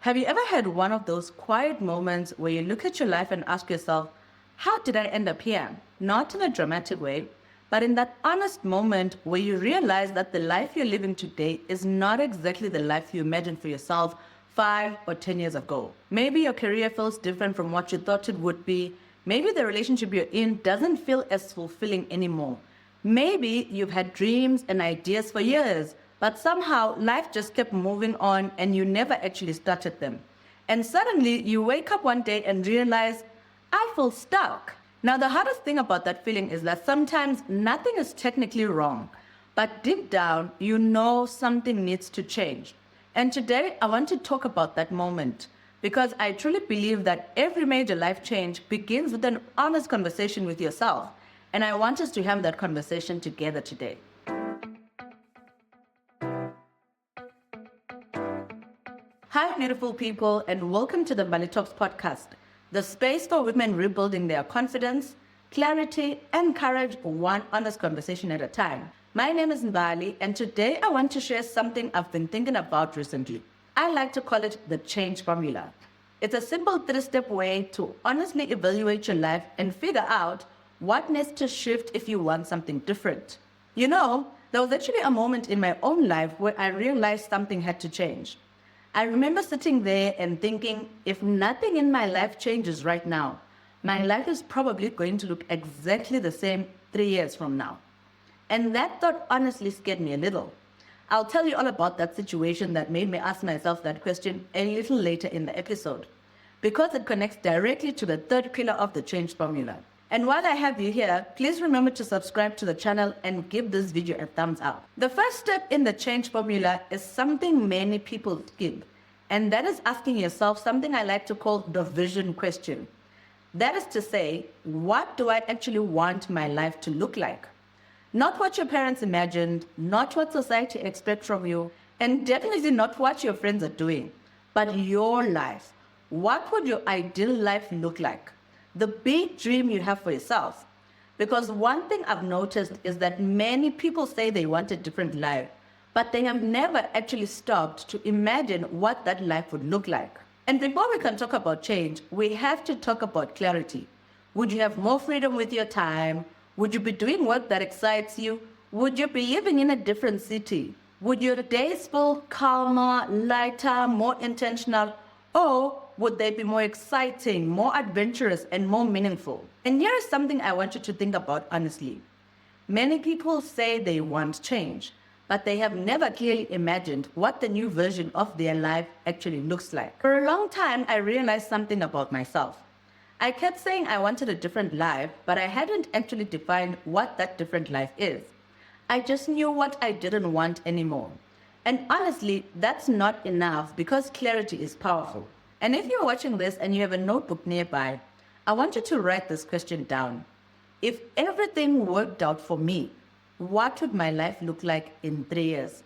Have you ever had one of those quiet moments where you look at your life and ask yourself, how did I end up here? Not in a dramatic way, but in that honest moment where you realize that the life you're living today is not exactly the life you imagined for yourself 5 or 10 years ago. Maybe your career feels different from what you thought it would be. Maybe the relationship you're in doesn't feel as fulfilling anymore. Maybe you've had dreams and ideas for years, but somehow life just kept moving on and you never actually started them. And suddenly you wake up one day and realize, I feel stuck. Now, the hardest thing about that feeling is that sometimes nothing is technically wrong, but deep down, you know something needs to change. And today, I want to talk about that moment because I truly believe that every major life change begins with an honest conversation with yourself. And I want us to have that conversation together today. Hi, beautiful people, and welcome to the Mbali Talks Podcast, the space for women rebuilding their confidence, clarity, and courage, one honest conversation at a time. My name is Mbali, and today I want to share something I've been thinking about recently. I like to call it the change formula. It's a simple 3-step way to honestly evaluate your life and figure out what needs to shift if you want something different. You know, there was actually a moment in my own life where I realized something had to change. I remember sitting there and thinking, if nothing in my life changes right now, my life is probably going to look exactly the same 3 years from now. And that thought honestly scared me a little. I'll tell you all about that situation that made me ask myself that question a little later in the episode, because it connects directly to the third pillar of the change formula. And while I have you here, please remember to subscribe to the channel and give this video a thumbs up. The first step in the change formula is something many people skip, and that is asking yourself something I like to call the vision question. That is to say, what do I actually want my life to look like? Not what your parents imagined, not what society expects from you, and definitely not what your friends are doing, but your life. What would your ideal life look like? The big dream you have for yourself. Because one thing I've noticed is that many people say they want a different life, but they have never actually stopped to imagine what that life would look like. And before we can talk about change, we have to talk about clarity. Would you have more freedom with your time? Would you be doing work that excites you? Would you be living in a different city? Would your days feel calmer, lighter, more intentional? Or would they be more exciting, more adventurous, and more meaningful? And here is something I want you to think about honestly. Many people say they want change, but they have never clearly imagined what the new version of their life actually looks like. For a long time, I realized something about myself. I kept saying I wanted a different life, but I hadn't actually defined what that different life is. I just knew what I didn't want anymore. And honestly, that's not enough because clarity is powerful. And if you're watching this and you have a notebook nearby, I want you to write this question down. If everything worked out for me, what would my life look like in 3 years?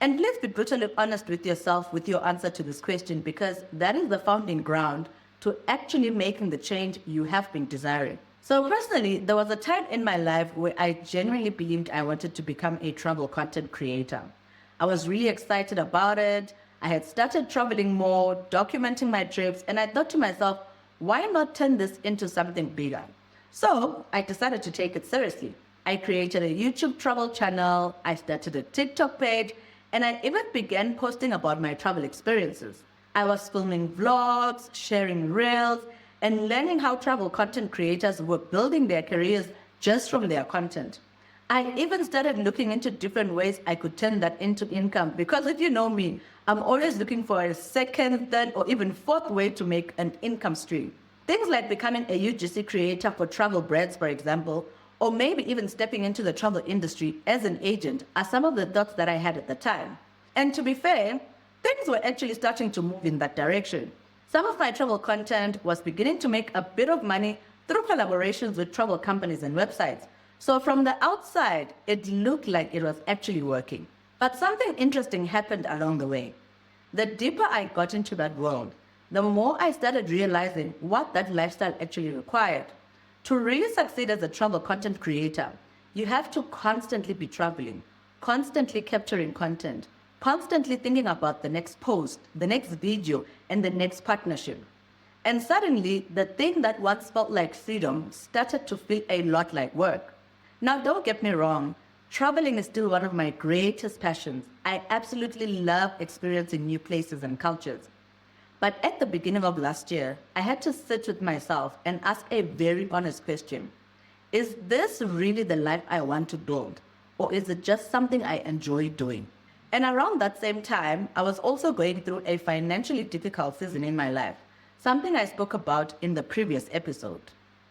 And let's be brutally honest with yourself with your answer to this question, because that is the founding ground to actually making the change you have been desiring. So personally, there was a time in my life where I genuinely believed I wanted to become a travel content creator. I was really excited about it. I had started traveling more, documenting my trips, and I thought to myself, why not turn this into something bigger? So I decided to take it seriously. I created a YouTube travel channel, I started a TikTok page, and I even began posting about my travel experiences. I was filming vlogs, sharing reels, and learning how travel content creators were building their careers just from their content. I even started looking into different ways I could turn that into income, because if you know me, I'm always looking for a second, third, or even fourth way to make an income stream. Things like becoming a UGC creator for travel brands, for example, or maybe even stepping into the travel industry as an agent are some of the thoughts that I had at the time. And to be fair, things were actually starting to move in that direction. Some of my travel content was beginning to make a bit of money through collaborations with travel companies and websites. So from the outside, it looked like it was actually working. But something interesting happened along the way. The deeper I got into that world, the more I started realizing what that lifestyle actually required. To really succeed as a travel content creator, you have to constantly be traveling, constantly capturing content, constantly thinking about the next post, the next video, and the next partnership. And suddenly, the thing that once felt like freedom started to feel a lot like work. Now, don't get me wrong, traveling is still one of my greatest passions. I absolutely love experiencing new places and cultures. But at the beginning of last year, I had to sit with myself and ask a very honest question. Is this really the life I want to build? Or is it just something I enjoy doing? And around that same time, I was also going through a financially difficult season in my life, something I spoke about in the previous episode.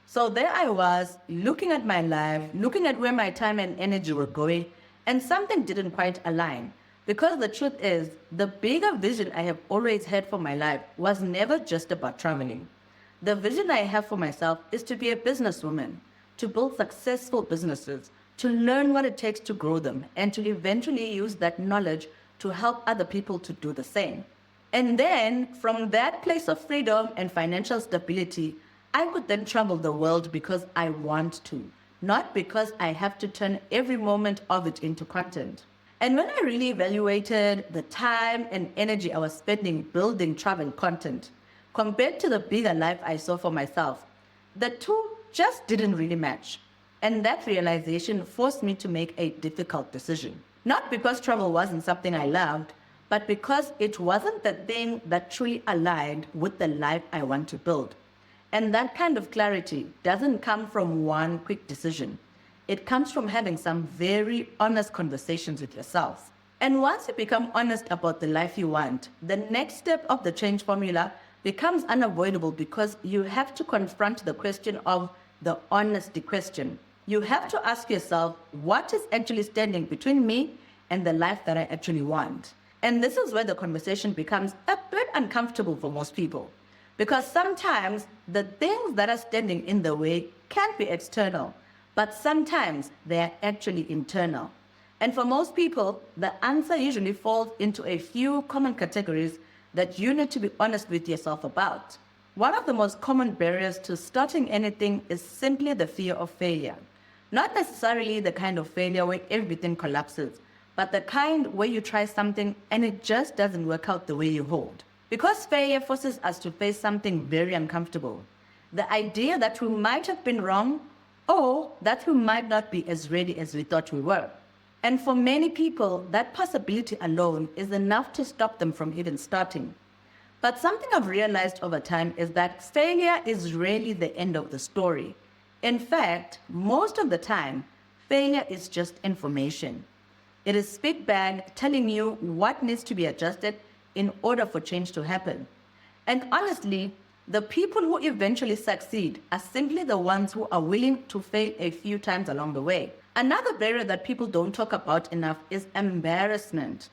So there I was, looking at my life, looking at where my time and energy were going, and something didn't quite align. Because the truth is, the bigger vision I have always had for my life was never just about traveling. The vision I have for myself is to be a businesswoman, to build successful businesses, to learn what it takes to grow them, and to eventually use that knowledge to help other people to do the same. And then, from that place of freedom and financial stability, I could then travel the world because I want to, not because I have to turn every moment of it into content. And when I really evaluated the time and energy I was spending building travel content compared to the bigger life I saw for myself, the two just didn't really match. And that realization forced me to make a difficult decision. Not because travel wasn't something I loved, but because it wasn't the thing that truly aligned with the life I want to build. And that kind of clarity doesn't come from one quick decision. It comes from having some very honest conversations with yourself. And once you become honest about the life you want, the next step of the change formula becomes unavoidable because you have to confront the question of the honesty question. You have to ask yourself, what is actually standing between me and the life that I actually want? And this is where the conversation becomes a bit uncomfortable for most people. Because sometimes the things that are standing in the way can be external, but sometimes they are actually internal. And for most people, the answer usually falls into a few common categories that you need to be honest with yourself about. One of the most common barriers to starting anything is simply the fear of failure. Not necessarily the kind of failure where everything collapses, but the kind where you try something and it just doesn't work out the way you hoped. Because failure forces us to face something very uncomfortable. The idea that we might have been wrong or that we might not be as ready as we thought we were. And for many people, that possibility alone is enough to stop them from even starting. But something I've realized over time is that failure is rarely the end of the story. In fact, most of the time, failure is just information. It is feedback telling you what needs to be adjusted in order for change to happen. And honestly, the people who eventually succeed are simply the ones who are willing to fail a few times along the way. Another barrier that people don't talk about enough is embarrassment.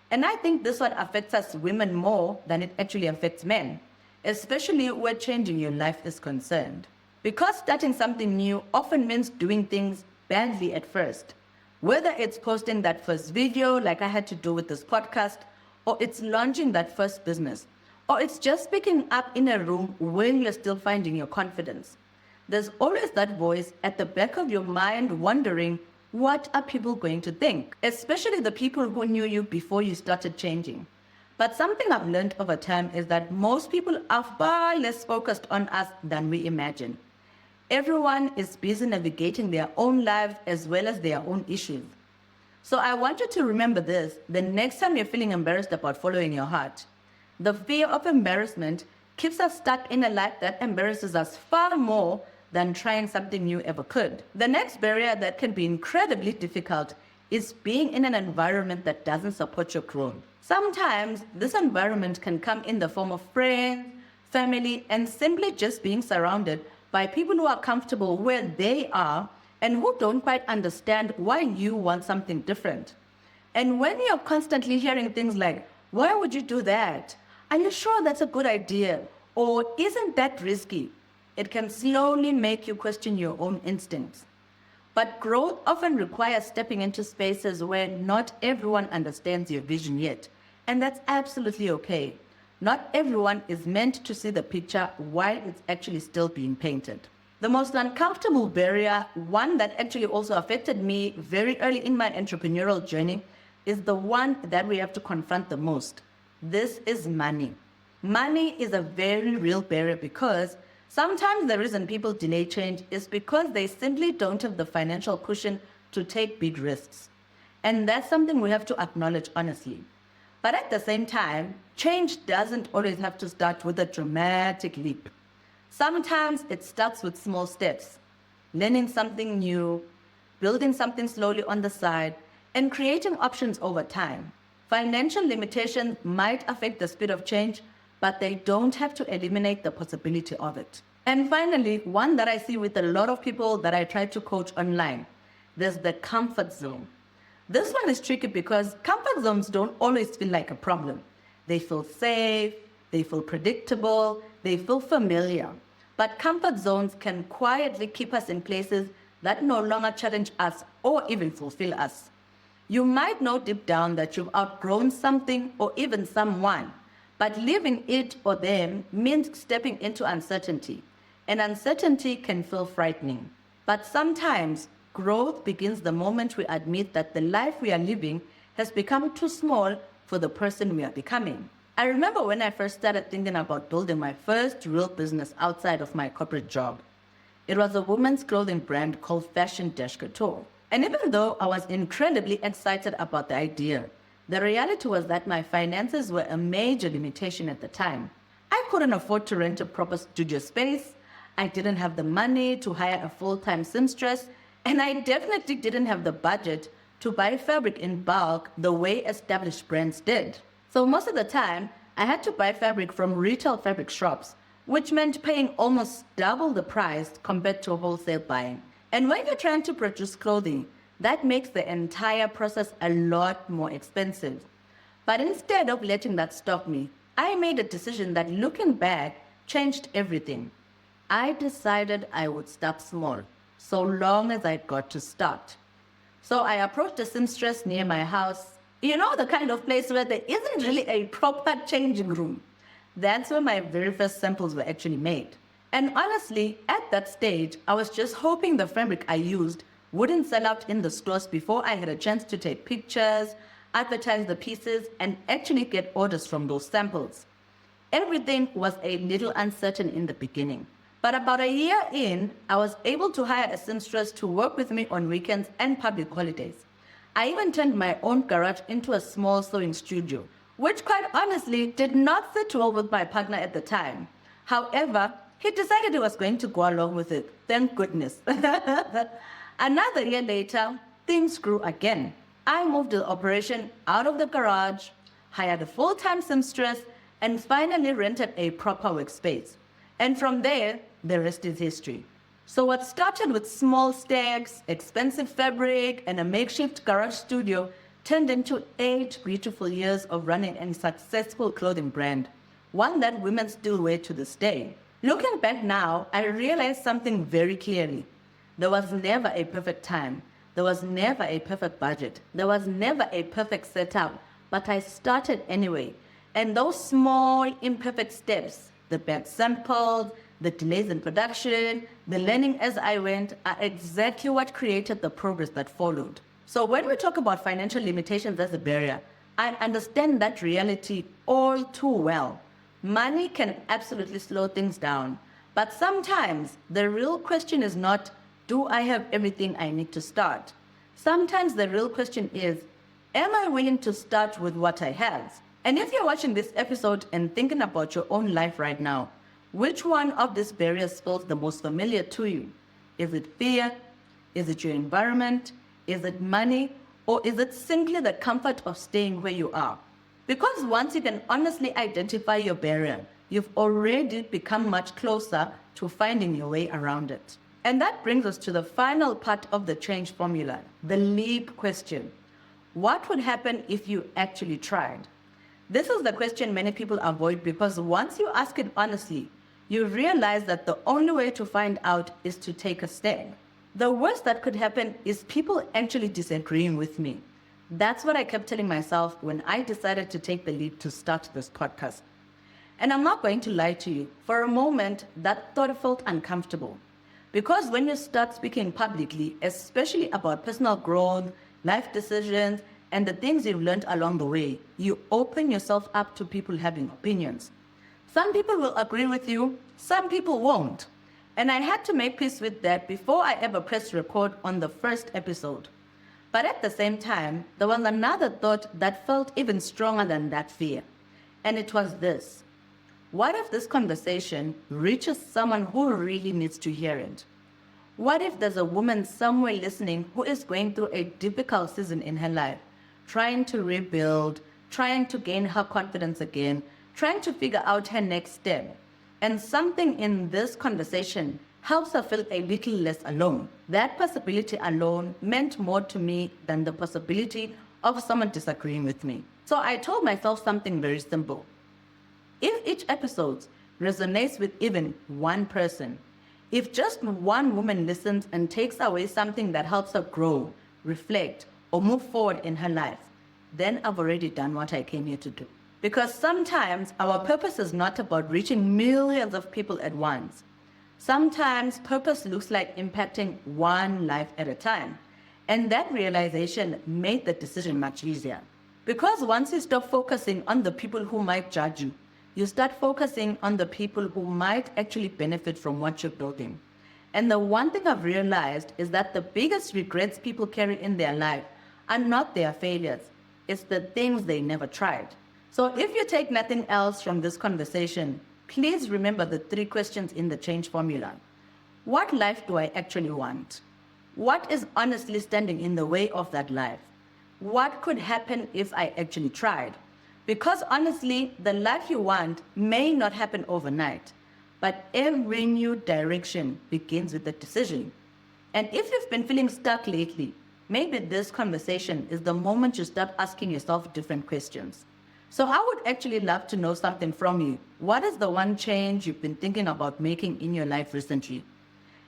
And I think this one affects us women more than it actually affects men, especially where changing your life is concerned. Because starting something new often means doing things badly at first. Whether it's posting that first video like I had to do with this podcast, or it's launching that first business, or it's just picking up in a room when you're still finding your confidence. There's always that voice at the back of your mind wondering, what are people going to think? Especially the people who knew you before you started changing. But something I've learned over time is that most people are far less focused on us than we imagine. Everyone is busy navigating their own lives as well as their own issues. So I want you to remember this the next time you're feeling embarrassed about following your heart. The fear of embarrassment keeps us stuck in a life that embarrasses us far more than trying something new ever could. The next barrier that can be incredibly difficult is being in an environment that doesn't support your growth. Sometimes this environment can come in the form of friends, family, and simply just being surrounded by people who are comfortable where they are and who don't quite understand why you want something different. And when you're constantly hearing things like, why would you do that? Are you sure that's a good idea? Or isn't that risky? It can slowly make you question your own instincts. But growth often requires stepping into spaces where not everyone understands your vision yet. And that's absolutely okay. Not everyone is meant to see the picture while it's actually still being painted. The most uncomfortable barrier, one that actually also affected me very early in my entrepreneurial journey, is the one that we have to confront the most. This is money. Money is a very real barrier because sometimes the reason people delay change is because they simply don't have the financial cushion to take big risks. And that's something we have to acknowledge honestly. But at the same time, change doesn't always have to start with a dramatic leap. Sometimes it starts with small steps, learning something new, building something slowly on the side, and creating options over time. Financial limitations might affect the speed of change, but they don't have to eliminate the possibility of it. And finally, one that I see with a lot of people that I try to coach online, there's the comfort zone. This one is tricky because comfort zones don't always feel like a problem. They feel safe, they feel predictable, they feel familiar. But comfort zones can quietly keep us in places that no longer challenge us or even fulfill us. You might know deep down that you've outgrown something or even someone, but leaving it or them means stepping into uncertainty. And uncertainty can feel frightening. But sometimes growth begins the moment we admit that the life we are living has become too small for the person we are becoming. I remember when I first started thinking about building my first real business outside of my corporate job. It was a women's clothing brand called Fashion-Couture. And even though I was incredibly excited about the idea, the reality was that my finances were a major limitation at the time. I couldn't afford to rent a proper studio space, I didn't have the money to hire a full-time seamstress, and I definitely didn't have the budget to buy fabric in bulk the way established brands did. So most of the time, I had to buy fabric from retail fabric shops, which meant paying almost double the price compared to wholesale buying. And when you're trying to produce clothing, that makes the entire process a lot more expensive. But instead of letting that stop me, I made a decision that, looking back, changed everything. I decided I would start small, so long as I got to start. So I approached a seamstress near my house, the kind of place where there isn't really a proper changing room. That's where my very first samples were actually made. And honestly, at that stage, I was just hoping the fabric I used wouldn't sell out in the stores before I had a chance to take pictures, advertise the pieces, and actually get orders from those samples. Everything was a little uncertain in the beginning. But about a year in, I was able to hire a seamstress to work with me on weekends and public holidays. I even turned my own garage into a small sewing studio, which quite honestly did not sit well with my partner at the time. However, he decided he was going to go along with it. Thank goodness. Another year later, things grew again. I moved the operation out of the garage, hired a full-time seamstress, and finally rented a proper workspace. And from there, the rest is history. So what started with small stacks, expensive fabric, and a makeshift garage studio turned into 8 beautiful years of running a successful clothing brand, one that women still wear to this day. Looking back now, I realized something very clearly. There was never a perfect time. There was never a perfect budget. There was never a perfect setup, but I started anyway. And those small, imperfect steps, the bad samples, the delays in production, the learning as I went, are exactly what created the progress that followed. So when we talk about financial limitations as a barrier, I understand that reality all too well. Money can absolutely slow things down. But sometimes the real question is not, do I have everything I need to start? Sometimes the real question is, am I willing to start with what I have? And if you're watching this episode and thinking about your own life right now, which one of these barriers feels the most familiar to you? Is it fear? Is it your environment? Is it money? Or is it simply the comfort of staying where you are? Because once you can honestly identify your barrier, you've already become much closer to finding your way around it. And that brings us to the final part of the change formula, the leap question. What would happen if you actually tried? This is the question many people avoid because once you ask it honestly, you realize that the only way to find out is to take a step. The worst that could happen is people actually disagreeing with me. That's what I kept telling myself when I decided to take the leap to start this podcast. And I'm not going to lie to you. For a moment, that thought felt uncomfortable. Because when you start speaking publicly, especially about personal growth, life decisions, and the things you've learned along the way, you open yourself up to people having opinions. Some people will agree with you, some people won't. And I had to make peace with that before I ever pressed record on the first episode. But at the same time, there was another thought that felt even stronger than that fear. And it was this: what if this conversation reaches someone who really needs to hear it? What if there's a woman somewhere listening who is going through a difficult season in her life, trying to rebuild, trying to gain her confidence again, trying to figure out her next step, and something in this conversation helps her feel a little less alone? That possibility alone meant more to me than the possibility of someone disagreeing with me. So I told myself something very simple. If each episode resonates with even one person, if just one woman listens and takes away something that helps her grow, reflect, or move forward in her life, then I've already done what I came here to do. Because sometimes our purpose is not about reaching millions of people at once. Sometimes purpose looks like impacting one life at a time. And that realization made the decision much easier. Because once you stop focusing on the people who might judge you, you start focusing on the people who might actually benefit from what you're building. And the one thing I've realized is that the biggest regrets people carry in their life are not their failures. It's the things they never tried. So if you take nothing else from this conversation, please remember the 3 questions in the change formula. What life do I actually want? What is honestly standing in the way of that life? What could happen if I actually tried? Because honestly, the life you want may not happen overnight, but every new direction begins with a decision. And if you've been feeling stuck lately, maybe this conversation is the moment you start asking yourself different questions. So I would actually love to know something from you. What is the one change you've been thinking about making in your life recently?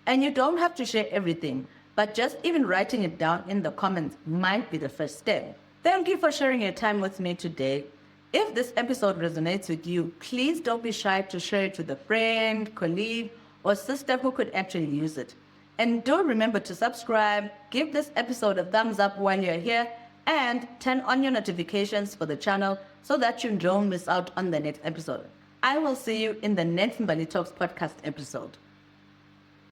And you don't have to share everything, but just even writing it down in the comments might be the first step. Thank you for sharing your time with me today. If this episode resonates with you, please don't be shy to share it with a friend, colleague, or sister who could actually use it. And don't remember to subscribe, give this episode a thumbs up while you're here, and turn on your notifications for the channel so that you don't miss out on the next episode. I will see you in the next Mbali Talks podcast episode.